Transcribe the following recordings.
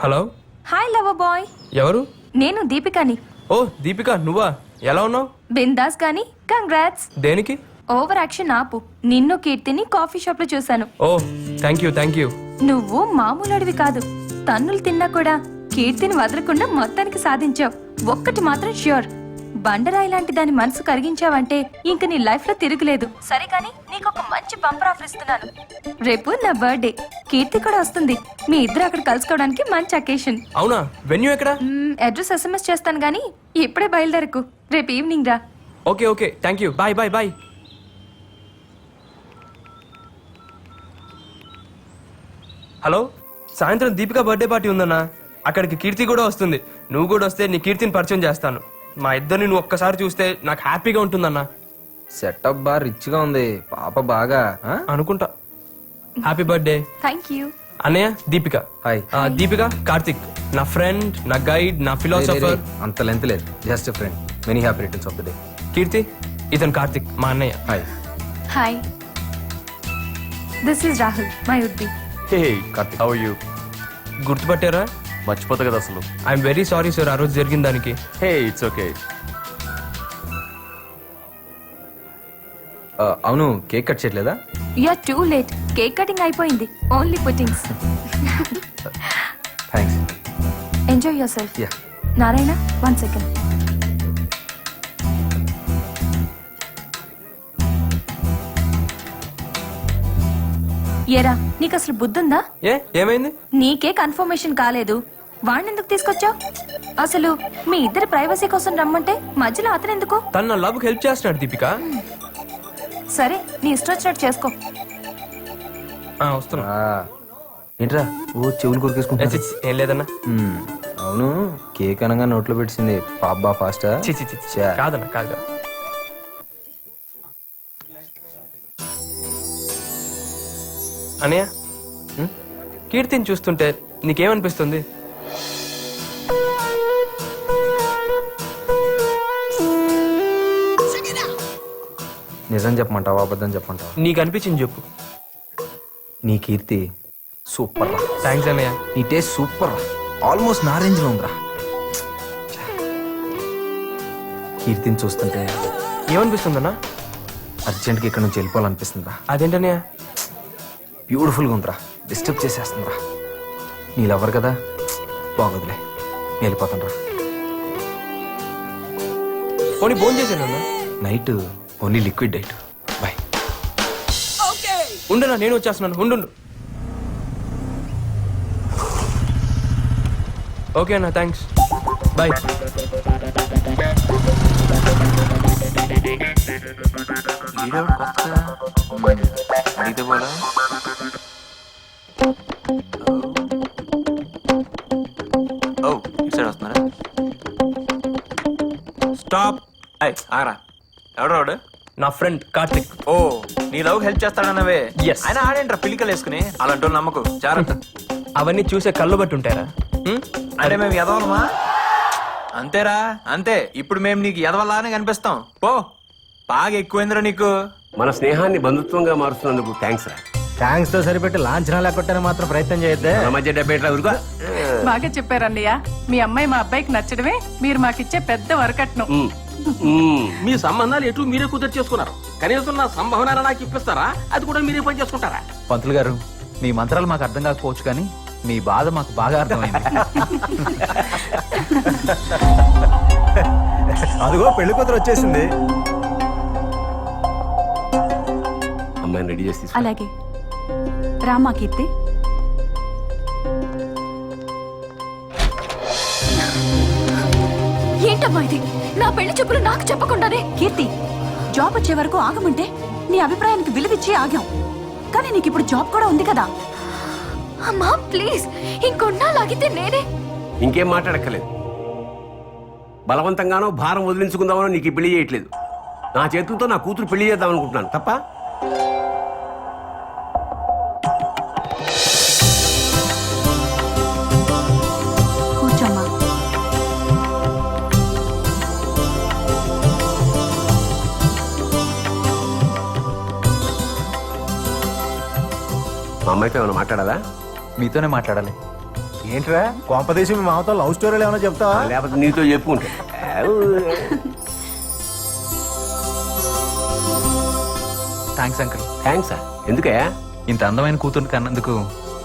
Hello. Hi lover boy. ఎవరు? నేను దీపికని. ఓ దీపిక, నువ్వా? ఎలా ఉన్నావు? బిందాస్ గాని కంగ్రాట్స్. దేనికి? ఓవర్ యాక్షన్ ఆపు. నిన్ను కీర్తిని కాఫీ షాప్ లో చూశాను. ఓ థ్యాంక్ యూ. నువ్వు మామూలుడివి కాదు. తన్నులు తిన్నా కూడా కీర్తిని వదలకుండా మొత్తానికి సాధించావు. ఒక్కటి మాత్రం ష్యూర్, బండరాయి లాంటి దాని మనసు కరిగించావంటే ఇంక నీ లైఫ్ లో తిరుగులేదు. సరే కానీ నీకు ఒక మంచి బంపర్ ఆఫర్ ఇస్తున్నాను. రేపు నా బర్త్డే, కీర్తి కూడా వస్తుంది. మీ ఇద్దరు అక్కడ కలుసుకోవడానికి మంచి అకేషన్. అవునా? వెన్యూ ఎక్కడ? అడ్రస్ SMS చేస్తాను గానీ ఇప్పుడే బయలుదేరకు. రేపు ఈవినింగ్ రా. Okay thank you. Bye. Hello, సాయంత్రం దీపిక బర్త్డే పార్టీ ఉందన్నా. అక్కడికి కీర్తి కూడా వస్తుంది. నువ్వు కూడా వస్తే నీ కీర్తిని పరిచయం చేస్తాను. మా ఇద్దరిని నువ్వు ఒక్కసారి చూస్తే నాకు హ్యాపీగా ఉంటుందన్నా. సెటప్ బాగా రిచ్ గా ఉంది. పాప బాగా అనుకుంటా. Happy birthday. Thank you. అన్నయ్య దీపిక. హాయ్. దీపిక కార్తిక్, నా ఫ్రెండ్, నా గైడ్, నా ఫిలాసఫర్. అంత లెంత్ లేదు, just friend. Many happy returns of the day. Keerthi, ఇతను కార్తిక్, మా అన్నయ్య. Hi. Hi, this is Rahul, my would be. Hey Karthik. How you? గుర్తుపట్టారా? మర్చిపోతా కదా అసలు. ఐఎమ్ వెరీ సారీ సార్, ఆ రోజు జరిగిన దానికి. Hey it's okay. అవును, కేక్ కట్ చేయట్లేదా? You are too late. Cake cutting అయిపోయింది. Only puttings. Thanks. Enjoy yourself. Yeah. Narayana, 1 second. ఏరా, నీకు అసలు బుద్ధుందా? ఏమైంది? నీకే కన్ఫర్మేషన్ కాలేదు, వాణ్ణెందుకు తీసుకొచ్చావు? అసలు మీ ఇద్దరి ప్రైవసీ కోసం రమ్మంటే మధ్యలో అతను ఎందుకు? తన నా లవ్ హెల్ప్ చేస్తున్నాడు దీపిక. సరే, నీ ఇష్టం వచ్చినట్టు చేసుకో. వస్తున్నా. ఏంట్రా ఓ చెవులు కొరికేసుకుంటా? ఏం లేదన్నా. అవును, కేక్ అనగా నోట్లో పెట్టింది పాప బా ఫాస్టా? కాదన్నా, కాదు. అనయ్య, కీర్తిని చూస్తుంటే నీకేమనిపిస్తుంది? నిజం చెప్పమంటావా అబద్ధం చెప్పమంటావా? నీకు అనిపించింది చెప్పు. నీ కీర్తి సూపర్ రా. థ్యాంక్స్ అన్నయ్య. నీ టేస్ట్ సూపర్ రా. ఆల్మోస్ట్ నా రేంజ్ లో ఉందిరా. కీర్తిని చూస్తుంటే ఏమనిపిస్తుందన్నా? అర్జెంట్గా ఇక్కడ నుంచి వెళ్ళిపోవాలనిపిస్తుందిరా. అదేంటన్నయ్య? బ్యూటిఫుల్గా ఉందిరా. డిస్టర్బ్ చేసేస్తుందిరా. నీ లవర్ కదా, బాగోదులే, నేను వెళ్ళిపోతాను రా. పోనీ ఫోన్ చేశానన్నా. Night only liquid diet. Bye. ఉండనా, నేను వచ్చేస్తున్నాను. ఉండు. ఓకే అన్న, థ్యాంక్స్. బాయ్. అడిగితే పోలా. ఓ ఇటు సైడ్ వస్తున్నారా? స్టాప్. ఆరా, ఎవడు? నా ఫ్రెండ్ కార్తిక్. ఓ, నీ లవ్ హెల్ప్ చేస్తాడన్నవే. Yes. ఆయన ఆడేంట్రా పిలికలు వేసుకుని. అలాంటి నమ్మకు, జాగ్రత్త. అవన్నీ చూసే కళ్ళు బట్టి ఉంటారా? అంటే మేము ఎదవలమా? అంతేరా, అంతే. ఇప్పుడు మేము నీకు ఎదవలానే కనిపిస్తాం. పో, బాగా ఎక్కువైందిరా నీకు. మన స్నేహాన్ని బంధుత్వంగా మారుస్తున్నందుకు థ్యాంక్స్ రా. థ్యాంక్స్ తో సరిపెట్టి లాంఛనాలు ఎక్కొట్టని మాత్రం ప్రయత్నం చేయొద్దే. మన మధ్య 70 ఊరుగా. బాగా చెప్పారన్నయ్య. మీ అమ్మాయి మా అబ్బాయికి నచ్చడమే మీరు మాకిచ్చే పెద్ద వరకట్నం. మీ సంబంధాలు ఎటు మీరే కుదిరి చేసుకున్నారు. కనీసం నా సంభావన నాకు ఇప్పిస్తారా? అది కూడా మీరే పని చేసుకుంటారా? పంతులు గారు, మీ మంత్రాలు మాకు అర్థం కాకపోవచ్చు, కానీ మీ బాధ మాకు బాగా అర్థమైంది. అదిగో పెళ్లి కూతురు వచ్చేసింది. అమ్మాయిని రెడీ చేసి తీసుకో. అలాగే రామా. కీర్తి, ఏంటమ్మా ఇది? నా పెళ్లి చెప్పులు నాకు చెప్పకుండానే. కీర్తి, జాబ్ వచ్చే వరకు ఆగమంటే నీ అభిప్రాయానికి విలువిచ్చి ఆగాం, కానీ నీకు ఇప్పుడు జాబ్ కూడా ఉంది కదా. అమ్మా ప్లీజ్, ఇంకొన్నాళ్ళాగితే నేనే. ఇంకేం మాట్లాడక్కర్లేదు. బలవంతంగానో భారం వదిలించుకుందామనో నీకు ఈ పెళ్లి చేయట్లేదు. నా చేతులతో నా కూతురు పెళ్లి చేద్దాం అనుకుంటున్నాను తప్ప. కూర్చోమ్మా. మా అమ్మాయితో ఏమైనా మాట్లాడాలా? మీతోనే మాట్లాడాలి. ఏంట్రా కోంపదేశం మీ మామతో లవ్ స్టోరీలు ఏమైనా చెప్తావా? లేకపోతే నీతో చెప్పుకుంటా థ్యాంక్స్ అంకుల్. థ్యాంక్స్ ఎందుకే ఇంత అందమైన కూతురు కన్నందుకు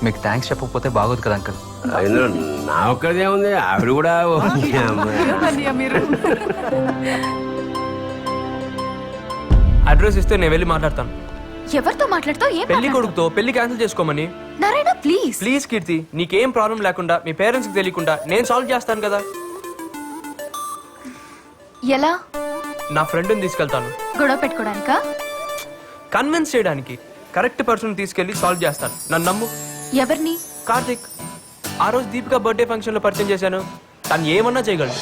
మీకు థ్యాంక్స్ చెప్పకపోతే బాగోదు కదా అంకుల్. ఇందులో నా ఒక్కదే ఉంది, ఆవిడ కూడా అన్నయ్య మీరు అడ్రస్ ఇస్తే నేను వెళ్ళి మాట్లాడతాను. ఎవరితో మాట్లాడుతావు? ఏం పెళ్లి కొడుకుతో పెళ్లి క్యాన్సిల్ చేసుకోమని. నారాయణ ప్లీజ్. ప్లీజ్ కీర్తి, నీకేం ప్రాబ్లం లేకుండా మీ పేరెంట్స్ కి తెలియకుండా నేను సాల్వ్ చేస్తాను కదా. ఎలా? నా ఫ్రెండ్ని తీసుకెళ్తాను. గొడవ పెట్టుకోవడానికా? కన్విన్స్ చేయడానికి. కరెక్ట్ పర్సన్ తీసుకెళ్లి సాల్వ్ చేస్తాను, నన్ను నమ్ము. ఎవరిని? కార్తిక్. ఆ రోజు దీపిక బర్త్డే ఫంక్షన్ లో పరిచయం చేశాను. తను ఏమన్నా చేయగలడు.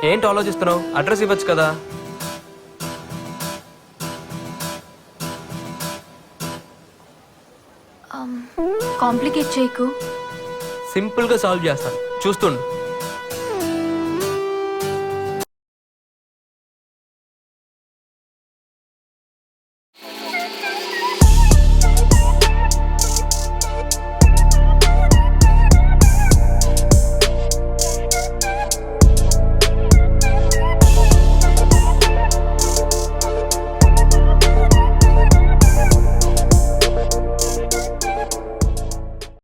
ఏంటి ఆలోచిస్తున్నావు? అడ్రస్ ఇవ్వచ్చు కదా. కాంప్లికేట్ చేయకు. సింపుల్ గా సాల్వ్ చేస్తాను, చూస్తుండు.